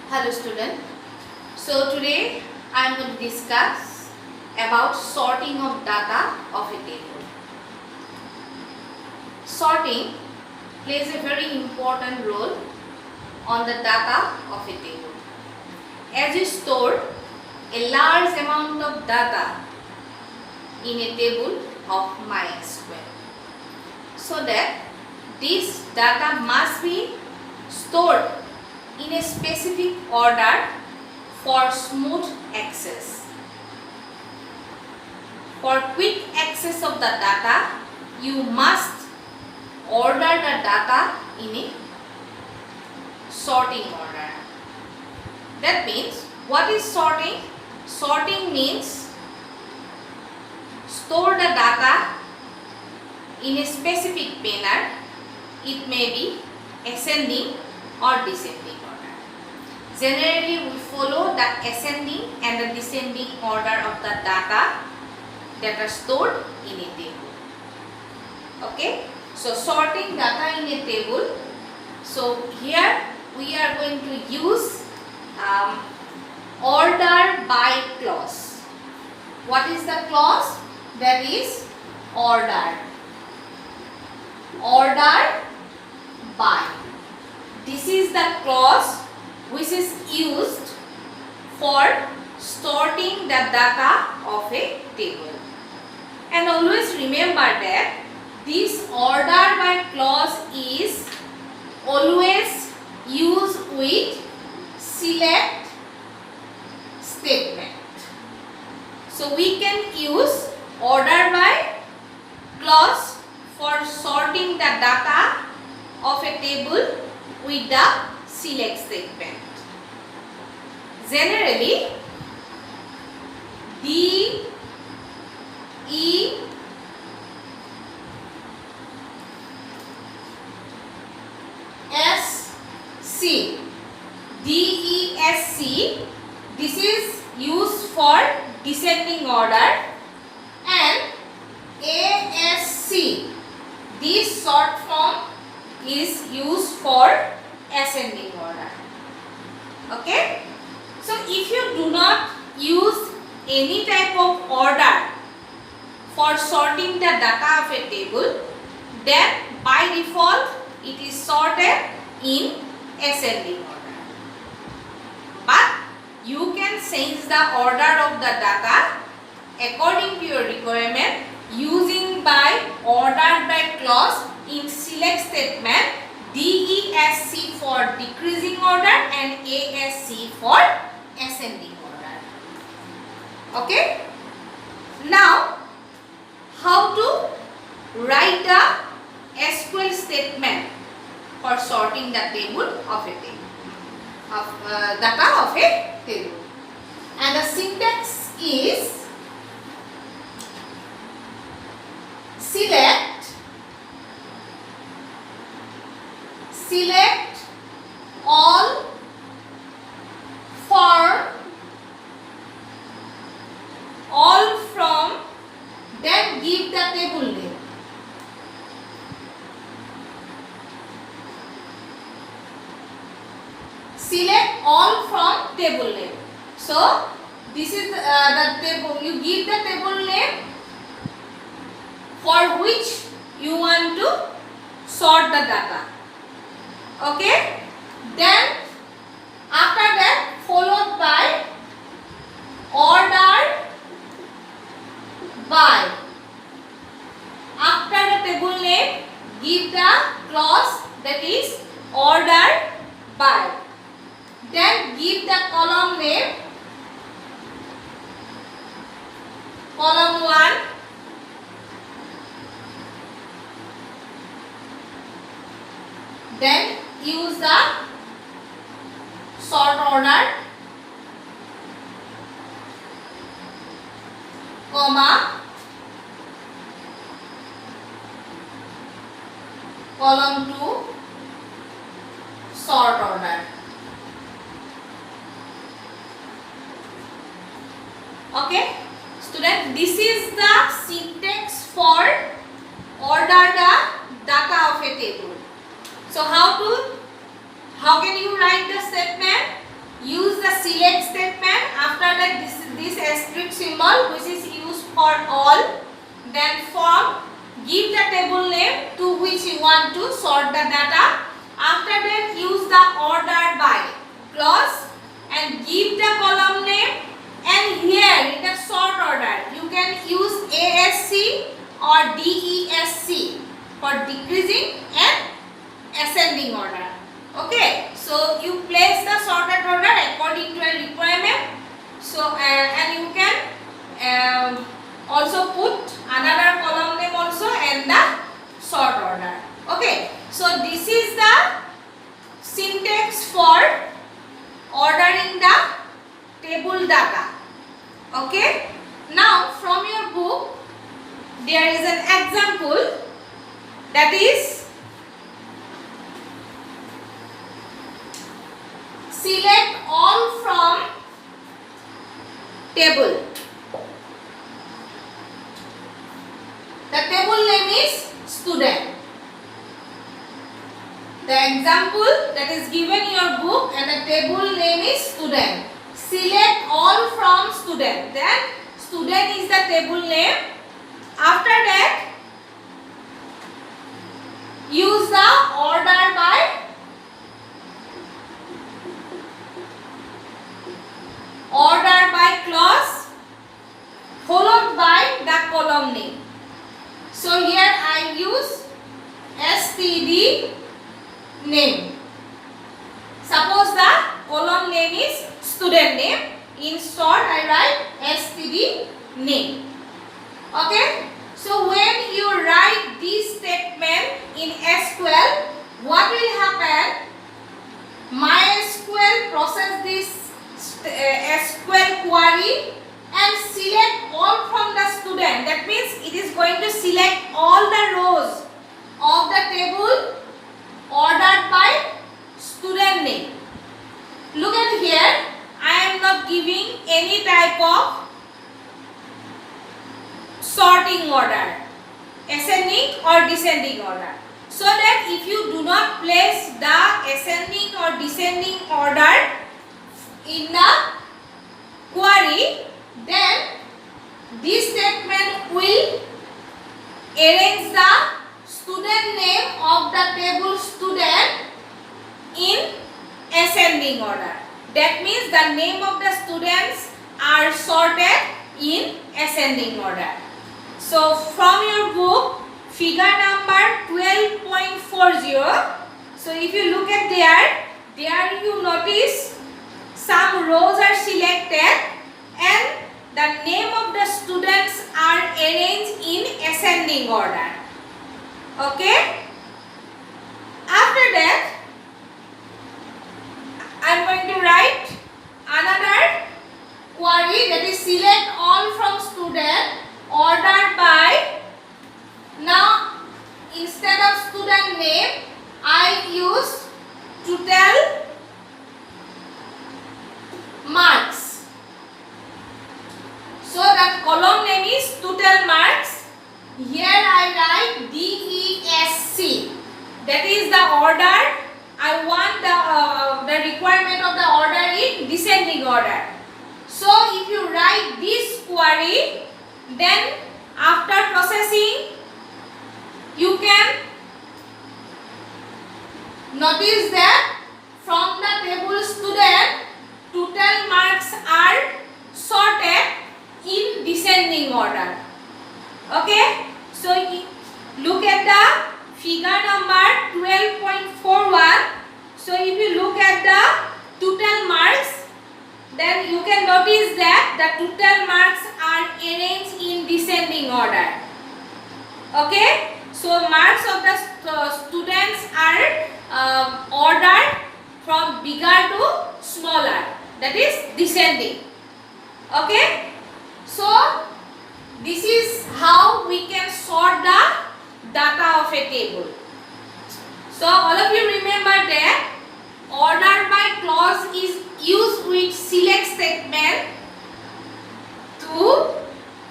Hello student. So today I am going to discuss about sorting of data of a table. Sorting plays a very important role on the data of a table. As you store a large amount of data in a table of MySQL, so that this data must be stored in a specific order for smooth access. For quick access of the data, you must order the data in a sorting order. That means, what is sorting? Sorting means store the data in a specific manner. It may be ascending or descending order. Generally, we follow the ascending and the descending order of the data that are stored in a table. Okay, so sorting data in a table. So here we are going to use order by clause. What is the clause? That is order. Order by. This is the clause which is used for sorting the data of a table. And always remember that this order by clause is always used with select statement. So we can use order by clause for sorting the data of a table with the select statement. Generally, D, E, S, C. D, E, S, C. This is used for descending order, and A, S, C. This short form is used for ascending order. Okay, so if you do not use any type of order for sorting the data of a table, then by default it is sorted in ascending order. But you can change the order of the data according to your requirement using by order by clause in select statement. DESC for decreasing order and ASC for ascending order. Okay. Now, how to write the SQL statement for sorting the table of a table, of data of a table, and the syntax is select all for all from, then give the table name. Select all from table name. So this is the table. You give the table name for which you want to sort the data. Okay, then after that followed by order by. After the table name, give the clause that is order by. Then give the column name, column 1, then use the sort order, comma, column 2, sort order. Okay, student, this is the syntax for order the data of a table. So how can you write the statement? use the select statement. After that, this asterisk symbol which is used for all. Then form, give the table name to which you want to sort the data. After that, use the order by clause and give the column name. And here in the sort order, you can use ASC or DESC for decreasing and ascending order. Okay, so you place the sorted order according to a requirement. So and you can also put another column name also in the sort order. Okay, so this is the syntax for ordering the table data. Okay, now from your book there is an example, that is select all from table. The table name is student. The example that is given in your book and the table name is student. Select all from student. Then student is the table name. After that, use the order by clause followed by the column name. So here I use std name. Suppose the column name is student name. In short, I write std name. Okay. So when you write this statement in SQL, what will happen? MySQL process this SQL query and select all from the student. That means it is going to select all the rows of the table ordered by student name. Look at here, I am not giving any type of sorting order, ascending or descending order, so that if you do not place the ascending or descending order in the query, then this statement will arrange the student name of the table student in ascending order. That means the name of the students are sorted in ascending order. So from your book, figure number 12.40. So if you look at there you notice some rows are selected and the name of the students are arranged in ascending order. Okay. After that, I am going to write another query, that is select all from student ordered by. Now instead of student name, I use total marks. So the column name is total marks. Here I write DESC. That is the order. I want the requirement of the order in descending order. So if you write this query, then after processing, you can notice that from the table student, total marks are sorted in descending order. Okay, so look at the figure number 12.41. So if you look at the total marks, then you can notice that the total marks are arranged in descending order. Okay, so marks of the students are ordered from bigger to smaller, that is descending. Okay, so this is how we can sort the data of a table. So all of you remember that order by clause is used with select statement to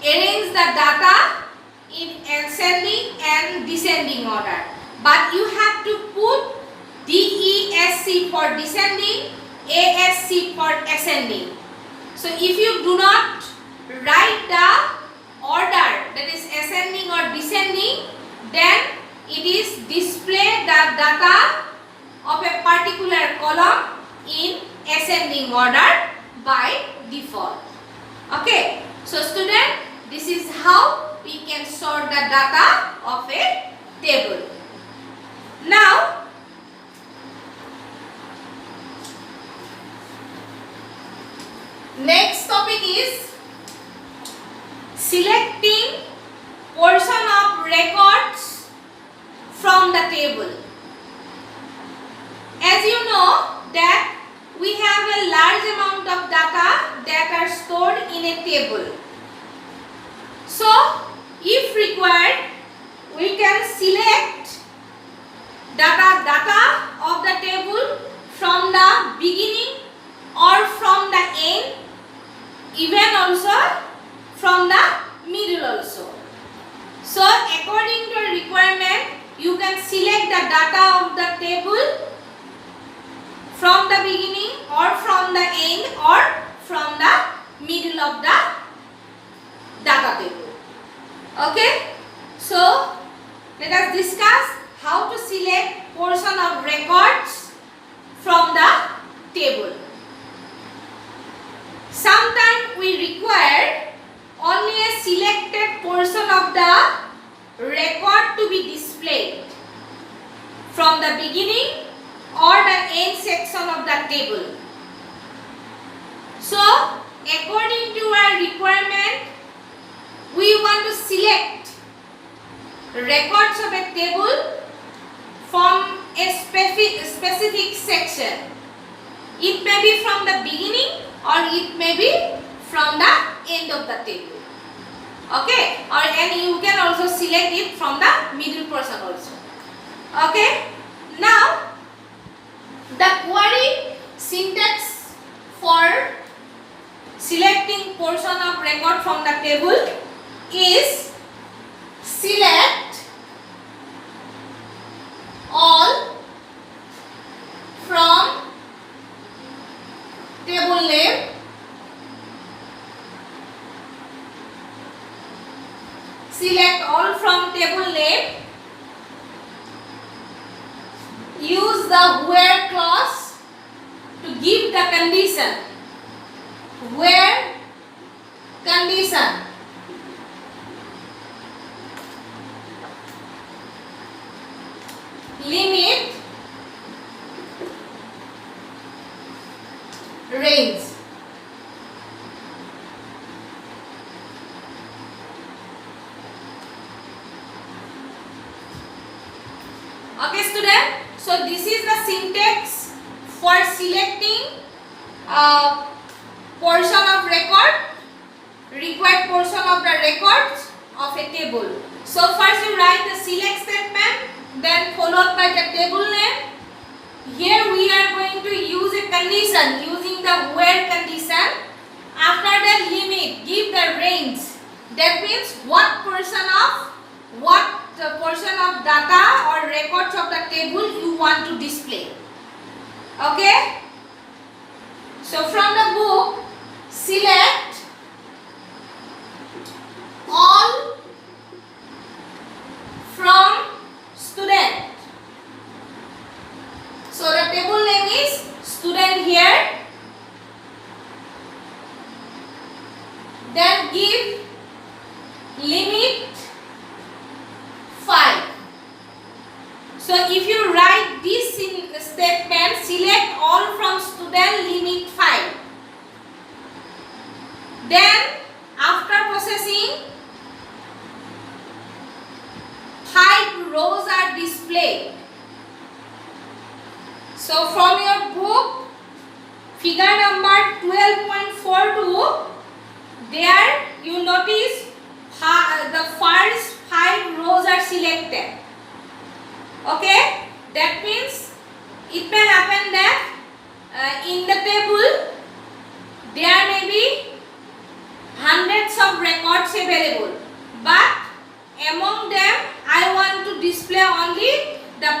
arrange the data in ascending and descending order. But you have to put DESC for descending, ASC for ascending. So if you do not write the order, that is ascending or descending, then it is display the data of a particular column in ascending order by default. Okay, so student, this is how we can sort the data of a table. Now, next topic is selecting portion of records from the table. As you know that we have a large amount of data that are stored in a table. So, if required, we can select data of the table from the beginning or from the end, even also from the middle also. So, according to a requirement, you can select the data of the table from the beginning or from the end or from the middle of the data table. Okay, so let us discuss how to select portion of records from the table. Sometimes we require only a selected portion of the record to be displayed from the beginning or the end section of the table. So, according to our requirement, we want to select records of a table from a specific section. It may be from the beginning or it may be from the end of the table. Okay, and you can also select it from the middle portion also. Okay, now the query syntax for selecting portion of record from the table is select all from table name select all from table name. Use the where clause to give the condition. Where condition. Limit range. Okay, student. So this is the syntax for selecting portion of record, required portion of the records of a table. So first you write the select statement, then followed by the table name. Here we are going to use a condition using the where condition. After that, limit, give the range. That means what portion of data or records of the table you want to display. Okay? So from the book, select all from student. So the table name is student here. Then give limit 5. So if you write this in statement, select all from student limit 5. Then after processing, 5 rows are displayed. So from your book, figure number 12.42, there you notice the first 5 rows are selected. Okay, that means it may happen that in the table there may be hundreds of records available, but among them I want to display only the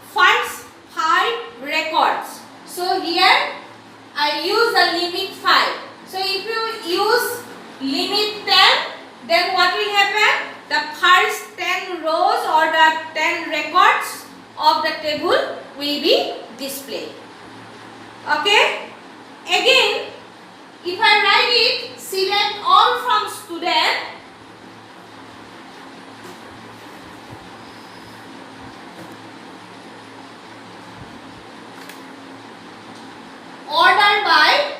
first 5 records. So here the 10 records of the table will be displayed. Okay? Again, if I write it, select all from student, order by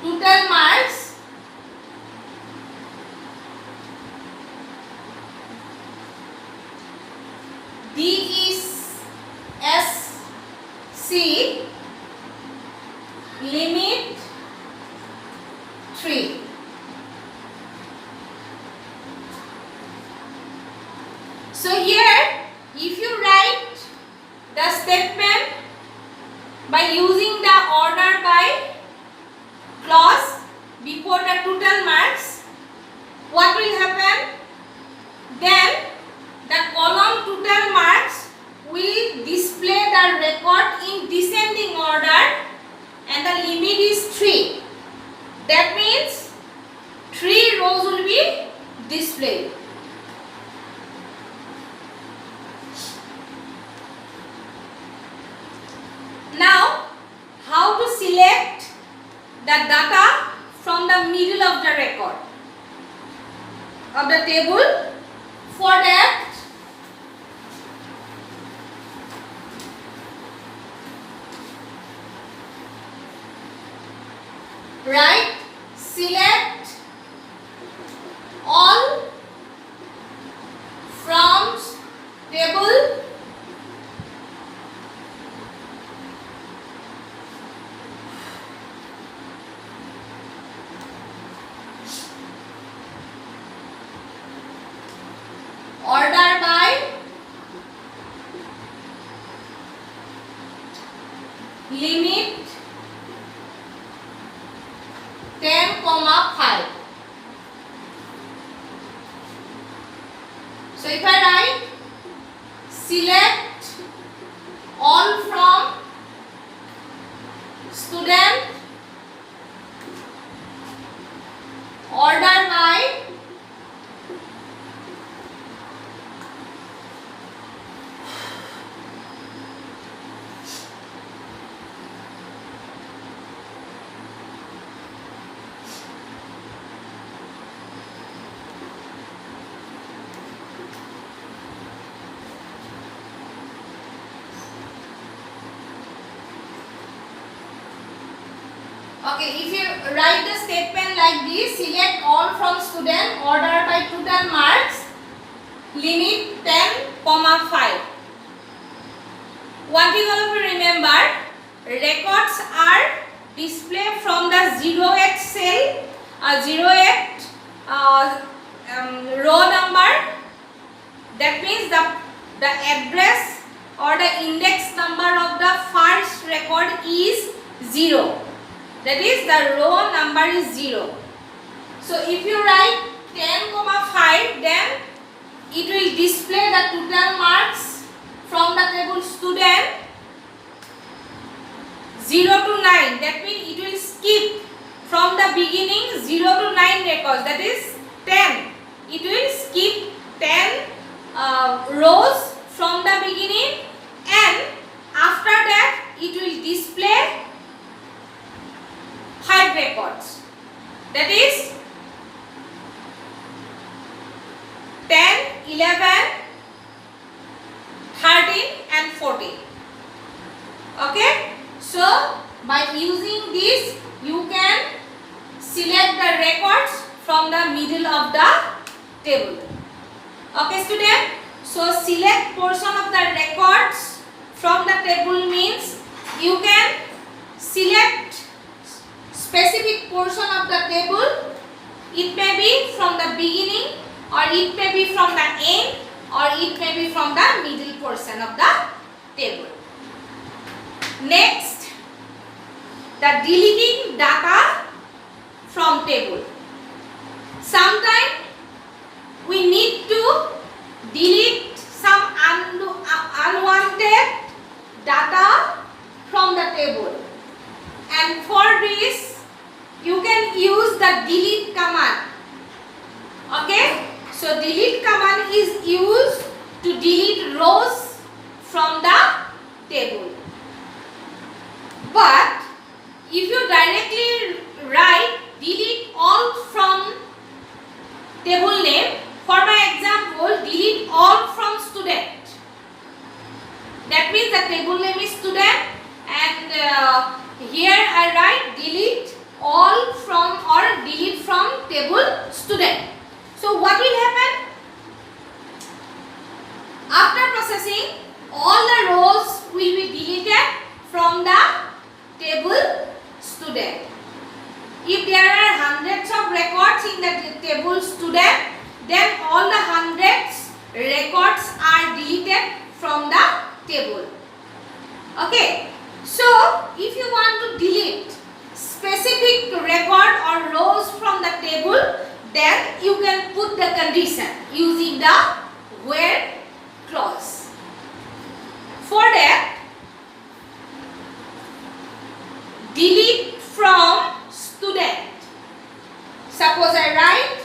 total marks, DESC limit 3. So here, if you write the statement by using the order by clause before the total marks, what will happen? Then the column total marks will display the record in descending order and the limit is 3. That means 3 rows will be displayed. Now, how to select the data from the middle of the record of the table? For that, write select all from table order by limit 10, 5. So if I write select all from student, order by okay, if you write the statement like this, select all from student, order by total marks, limit 10, 5. One thing all of you remember, records are displayed from the 08 cell, 08 row number. That means the address or the index number of the first record is 0. That is, the row number is 0. So if you write 10, 5, then it will display the total marks from the table student 0 to 9. That means it will skip from the beginning 0 to 9 records. That is 10. It will skip 10 rows from the beginning, and after that it will display 5 records. That is 10, 11, 13 and 14. Okay? So by using this, you can select the records from the middle of the table. Okay, student? So select portion of the records from the table means you can select specific portion of the table. It may be from the beginning, or it may be from the end, or it may be from the middle portion of the table. Next, the deleting data from table. Sometimes we need to delete some unwanted data from the table, and for this you can use the delete command. Okay, so delete command is used to delete rows from the table. But if you directly write delete all from table name, for my example, delete all from student. That means the table name is student, and here I write delete all from or delete from table student. So what will happen? After processing, all the rows will be deleted from the table student. If there are hundreds of records in the table student, then all the hundreds records are deleted from the table. Okay, so if you want to delete specific record or rows from the table, then you can put the condition using the where clause. For that, delete from student. Suppose I write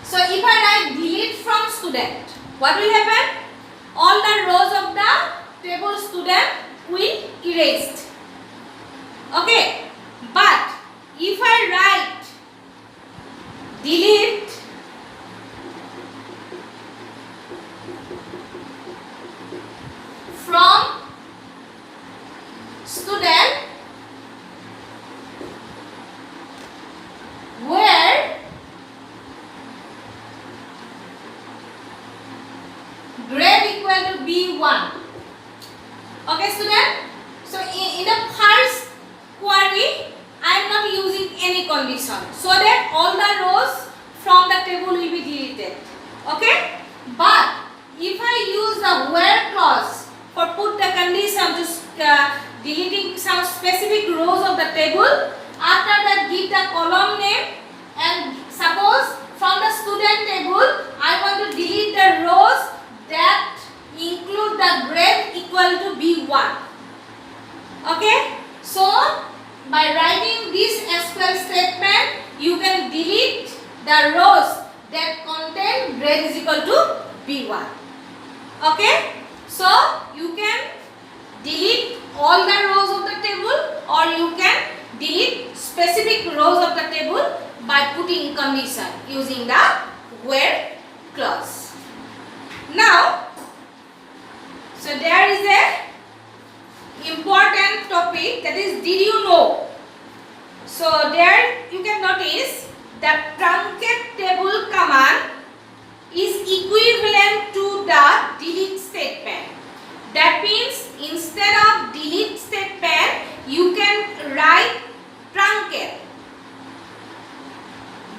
so if I write delete from student, what will happen? All the rows of the table student will erased. Okay, but if I write delete from student where grade equal to B1. Okay, student. So in the first query, I am not using any condition, so that all the rows from the table will be deleted. Okay. But if I use the where clause for put the condition to deleting some specific rows of the table, after that give the column name, and suppose from the student table I want to delete the rows that include the grade equal to B1. Okay, so by writing this SQL statement, you can delete the rows that contain grade is equal to B1. Okay, so you can delete all the rows of the table, or you can delete specific rows of the table by putting condition using the where clause. Now, so there is a important topic, that is, did you know? So there you can notice that truncate table command is equivalent to the delete statement. That means instead of delete statement, you can write truncate.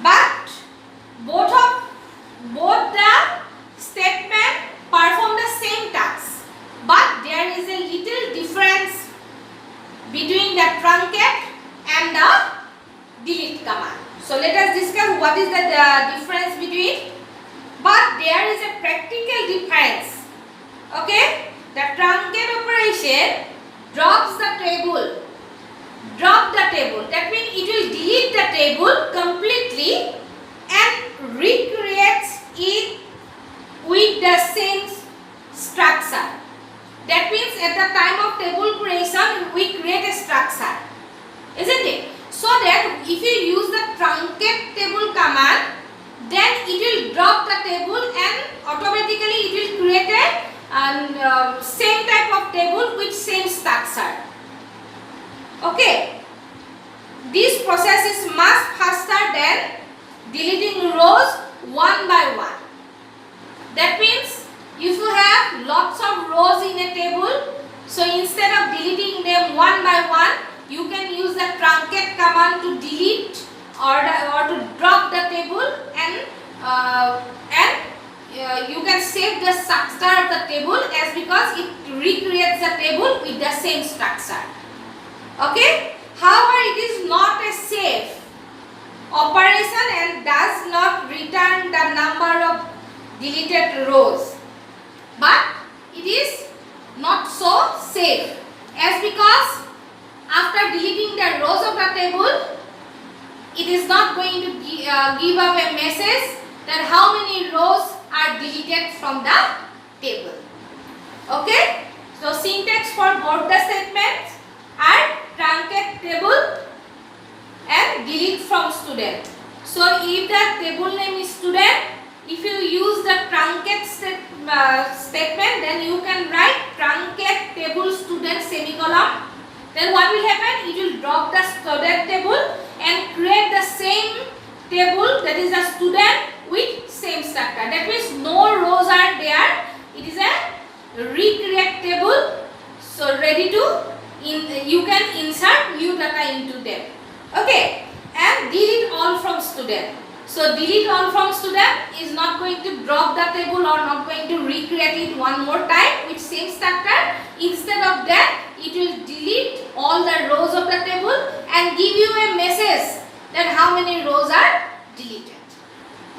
But both the statement perform the same task, but there is a little difference between the truncate and the delete command. So let us discuss what is the difference between. But there is a practical difference. Okay, the truncate operation drops the table. That means it will delete the table completely and recreates it with the same structure. That means at the time of table creation, we create a structure, isn't it? So that if you use the truncate table command, then it will drop the table and automatically it will create a same type of table with same structure. Okay, this process is much faster than deleting rows one by one. That means if you have lots of rows in a table, so instead of deleting them one by one, you can use the truncate command to delete or to drop the table and you can save the structure of the table as because it recreates the table with the same structure. Okay. However, it is not a safe operation and does not return the number of deleted rows. But it is not so safe as because after deleting the rows of the table, it is not going to give up a message that how many rows are deleted from the table. Okay. So syntax for both the statements are truncate table and delete from student. So if the table name is student, if you use the truncate statement, then you can write truncate table student semicolon. Then what will happen? It will drop the student table and create the same table, that is the student with same structure. That means no rows are there. It is a recreate table. So ready to you can insert new data into them. Okay, and delete all from student. So delete all from student is not going to drop the table or not going to recreate it one more time with same structure. Instead of that, it will delete all the rows of the table and give you a message that how many rows are deleted.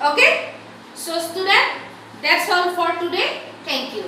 Okay. So student, that's all for today. Thank you.